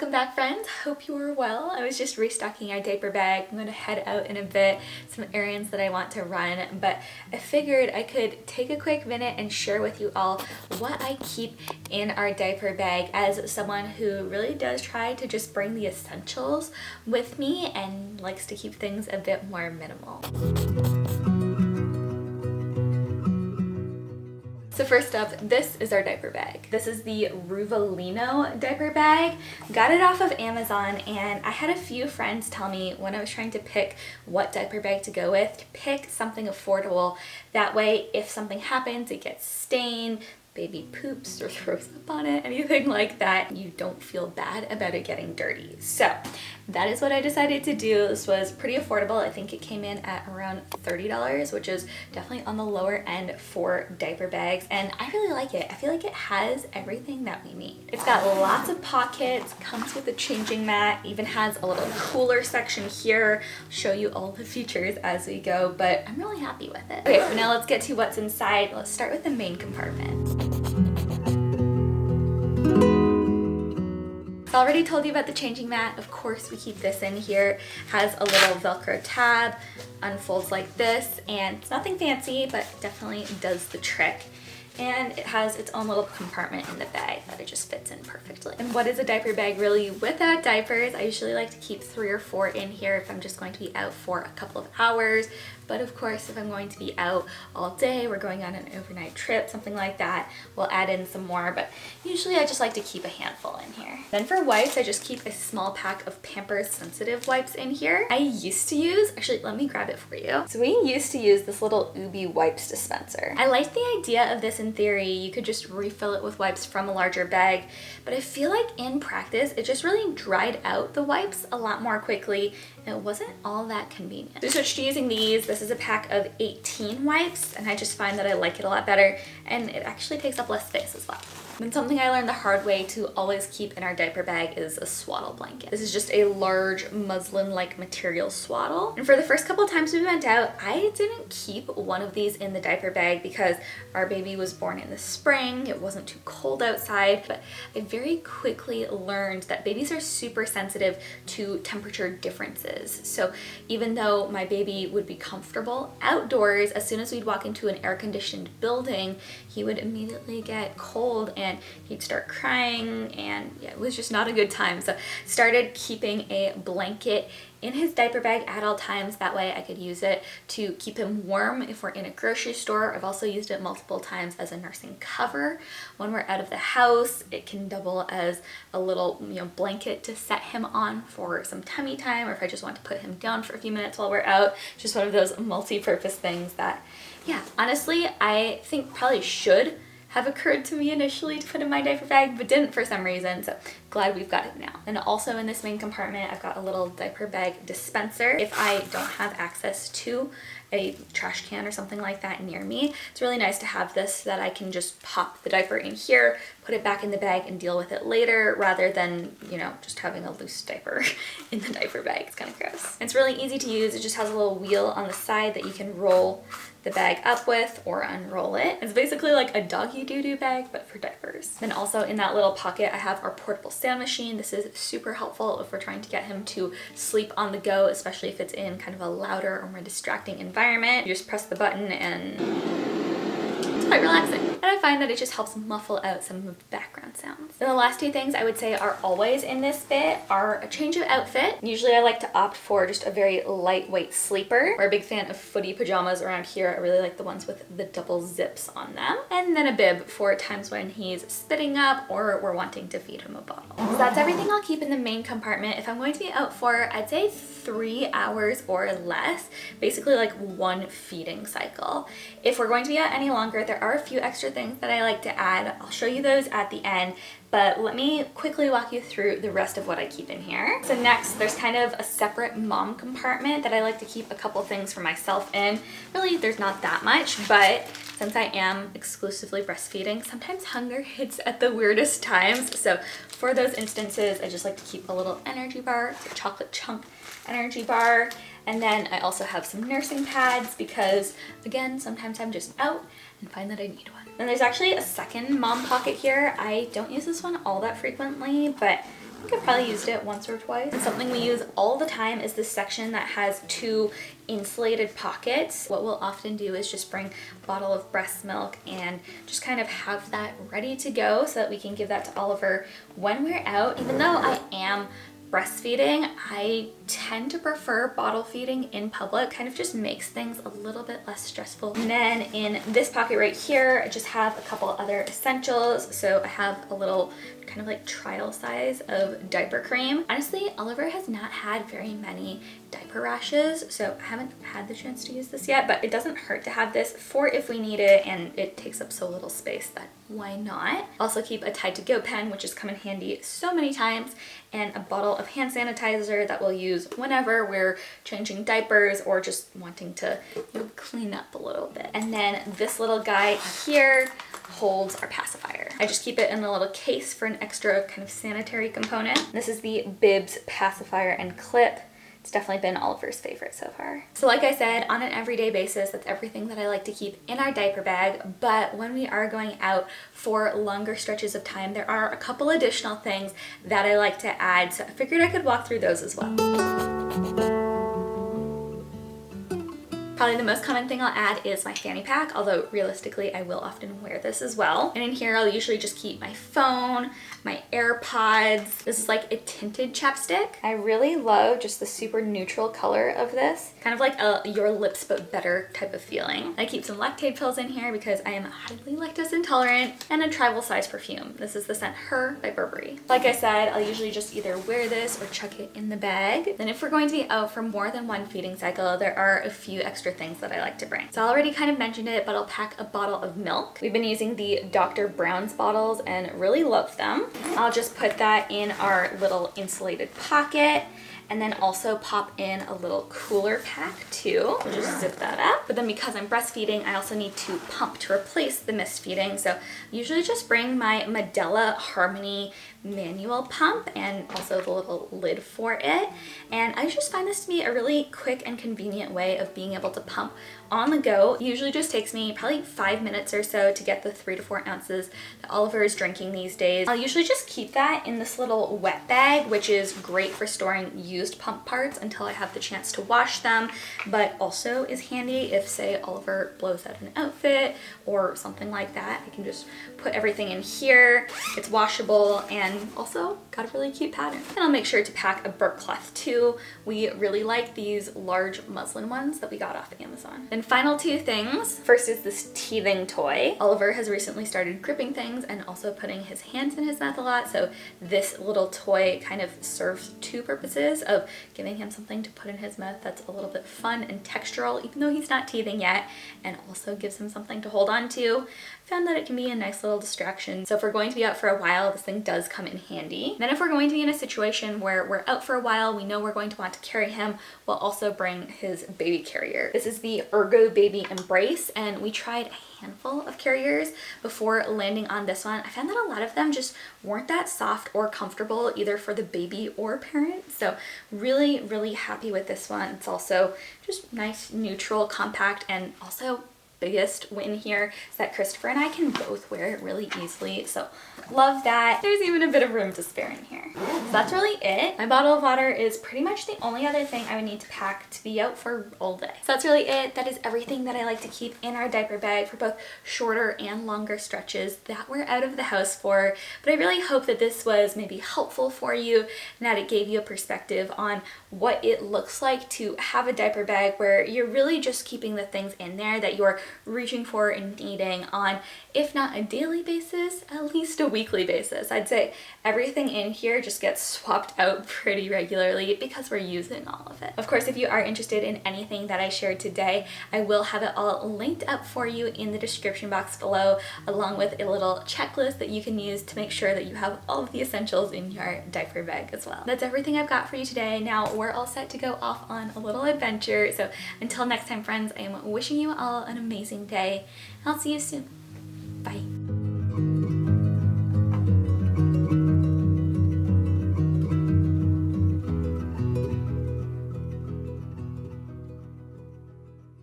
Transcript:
Welcome back, friends. Hope you are well. I was just restocking our diaper bag. I'm going to head out in a bit, some errands that I want to run, but I figured I could take a quick minute and share with you all what I keep in our diaper bag as someone who really does try to just bring the essentials with me and likes to keep things a bit more minimal. So first up, this is our diaper bag. This is the Ruvalino diaper bag. Got it off of Amazon, and I had a few friends tell me when I was trying to pick what diaper bag to go with, to pick something affordable. That way, if something happens, it gets stained, baby poops or throws up on it, anything like that, you don't feel bad about it getting dirty. So that is what I decided to do. This was pretty affordable. I think it came in at around $30, which is definitely on the lower end for diaper bags, and I really like it. I feel like it has everything that we need. It's got lots of pockets, comes with a changing mat, even has a little cooler section here. I'll show you all the features as we go, but I'm really happy with it. Okay, so now let's get to what's inside. Let's start with the main compartment. I already told you about the changing mat. Of course, we keep this in here. Has a little Velcro tab, unfolds like this, and it's nothing fancy, but definitely does the trick. And it has its own little compartment in the bag that it just fits in perfectly. And what is a diaper bag really without diapers? I usually like to keep 3 or 4 in here if I'm just going to be out for a couple of hours. But of course, if I'm going to be out all day, we're going on an overnight trip, something like that, we'll add in some more, but usually I just like to keep a handful in here. Then for wipes, I just keep a small pack of Pampers Sensitive wipes in here. I used to use, actually, let me grab it for you. So we used to use this little Ubi wipes dispenser. I liked the idea of this in theory. You could just refill it with wipes from a larger bag, but I feel like in practice, it just really dried out the wipes a lot more quickly, and it wasn't all that convenient. So I switched to using these. This is a pack of 18 wipes, and I just find that I like it a lot better, and it actually takes up less space as well. And something I learned the hard way to always keep in our diaper bag is a swaddle blanket. This is just a large muslin-like material swaddle. And for the first couple times we went out, I didn't keep one of these in the diaper bag because our baby was born in the spring. It wasn't too cold outside, but I very quickly learned that babies are super sensitive to temperature differences. So even though my baby would be comfortable outdoors, as soon as we'd walk into an air-conditioned building, he would immediately get cold and he'd start crying, and yeah, it was just not a good time. So started keeping a blanket in his diaper bag at all times. That way I could use it to keep him warm if we're in a grocery store. I've also used it multiple times as a nursing cover. When we're out of the house, it can double as a little, blanket to set him on for some tummy time, or if I just want to put him down for a few minutes while we're out. Just one of those multi-purpose things that, yeah, honestly, I think probably should have occurred to me initially to put in my diaper bag, but didn't for some reason, so glad we've got it now. And also in this main compartment, I've got a little diaper bag dispenser. If I don't have access to a trash can or something like that near me, it's really nice to have this so that I can just pop the diaper in here, put it back in the bag, and deal with it later, rather than, just having a loose diaper in the diaper bag. It's kind of gross. It's really easy to use. It just has a little wheel on the side that you can roll the bag up with or unroll it. It's basically like a doggy doo-doo bag, but for diapers. Then also in that little pocket, I have our portable sound machine. This is super helpful if we're trying to get him to sleep on the go, especially if it's in kind of a louder or more distracting environment. You just press the button and it's quite relaxing. And I find that it just helps muffle out some of the background sounds. And the last two things I would say are always in this bit are a change of outfit. Usually I like to opt for just a very lightweight sleeper. We're a big fan of footy pajamas around here. I really like the ones with the double zips on them. And then a bib for times when he's spitting up or we're wanting to feed him a bottle. So that's everything I'll keep in the main compartment. If I'm going to be out for, I'd say 3 hours or less, basically like one feeding cycle. If we're going to be out any longer, there are a few extra things that I like to add. I'll show you those at the end, but let me quickly walk you through the rest of what I keep in here. So next, there's kind of a separate mom compartment that I like to keep a couple things for myself in. Really, there's not that much, but since I am exclusively breastfeeding, sometimes hunger hits at the weirdest times. So for those instances, I just like to keep a little energy bar, it's a chocolate chunk energy bar. And then I also have some nursing pads because, again, sometimes I'm just out and find that I need one. And there's actually a second mom pocket here. I don't use this one all that frequently, but think I've probably used it once or twice. And something we use all the time is this section that has 2 insulated pockets. What we'll often do is just bring a bottle of breast milk and just kind of have that ready to go so that we can give that to Oliver when we're out. Even though I am breastfeeding, I tend to prefer bottle feeding in public. Kind of just makes things a little bit less stressful. And then in this pocket right here, I just have a couple other essentials. So I have a little kind of like trial size of diaper cream. Honestly, Oliver has not had very many diaper rashes, so I haven't had the chance to use this yet, but it doesn't hurt to have this for if we need it, and it takes up so little space that why not? Also keep a Tide to Go pen, which has come in handy so many times, and a bottle of hand sanitizer that we'll use whenever we're changing diapers or just wanting to, you know, clean up a little bit. And then this little guy here holds our pacifier. I just keep it in a little case for an extra kind of sanitary component. This is the Bibs pacifier and clip. It's definitely been Oliver's favorite so far. So like I said, on an everyday basis, that's everything that I like to keep in our diaper bag. But when we are going out for longer stretches of time, there are a couple additional things that I like to add. So I figured I could walk through those as well. Probably the most common thing I'll add is my fanny pack, although realistically I will often wear this as well. And in here I'll usually just keep my phone, my AirPods. This is like a tinted chapstick. I really love just the super neutral color of this. Kind of like a your lips but better type of feeling. I keep some lactate pills in here because I am highly lactose intolerant, and a travel size perfume. This is the scent Her by Burberry. Like I said, I'll usually just either wear this or chuck it in the bag. Then if we're going to be out for more than one feeding cycle, there are a few extra things that I like to bring. So I already kind of mentioned it, but I'll pack a bottle of milk. We've been using the Dr. Brown's bottles and really love them. I'll just put that in our little insulated pocket, and then also pop in a little cooler pack too. We'll just zip that up. But then because I'm breastfeeding, I also need to pump to replace the missed feeding. So I usually just bring my Medela Harmony manual pump and also the little lid for it. And I just find this to be a really quick and convenient way of being able to pump on the go. It usually just takes me probably 5 minutes or so to get the 3 to 4 ounces that Oliver is drinking these days. I'll usually just keep that in this little wet bag, which is great for storing used pump parts until I have the chance to wash them, but also is handy if, say, Oliver blows out an outfit or something like that. I can just put everything in here. It's washable and also got a really cute pattern. And I'll make sure to pack a burp cloth too. We really like these large muslin ones that we got off Amazon. And final 2 things. First is this teething toy. Oliver has recently started gripping things and also putting his hands in his mouth a lot, so this little toy kind of serves 2 purposes of giving him something to put in his mouth that's a little bit fun and textural, even though he's not teething yet, and also gives him something to hold on to. Found that it can be a nice little distraction. So if we're going to be out for a while, this thing does come in handy. Then if we're going to be in a situation where we're out for a while, we know we're going to want to carry him, we'll also bring his baby carrier. This is the Ergo Baby Embrace, and we tried a handful of carriers before landing on this one. I found that a lot of them just weren't that soft or comfortable either for the baby or parent. So really, really happy with this one. It's also just nice, neutral, compact, and also biggest win here is that Christopher and I can both wear it really easily, so love that. There's even a bit of room to spare in here. So that's really it. My bottle of water is pretty much the only other thing I would need to pack to be out for all day. So that's really it. That is everything that I like to keep in our diaper bag for both shorter and longer stretches that we're out of the house for. But I really hope that this was maybe helpful for you and that it gave you a perspective on what it looks like to have a diaper bag where you're really just keeping the things in there that you're reaching for and needing on, if not a daily basis, at least a weekly basis. I'd say everything in here just gets swapped out pretty regularly because we're using all of it. Of course, if you are interested in anything that I shared today, I will have it all linked up for you in the description box below, along with a little checklist that you can use to make sure that you have all of the essentials in your diaper bag as well. That's everything I've got for you today. Now we're all set to go off on a little adventure. So until next time, friends, I am wishing you all an amazing day. I'll see you soon. Bye.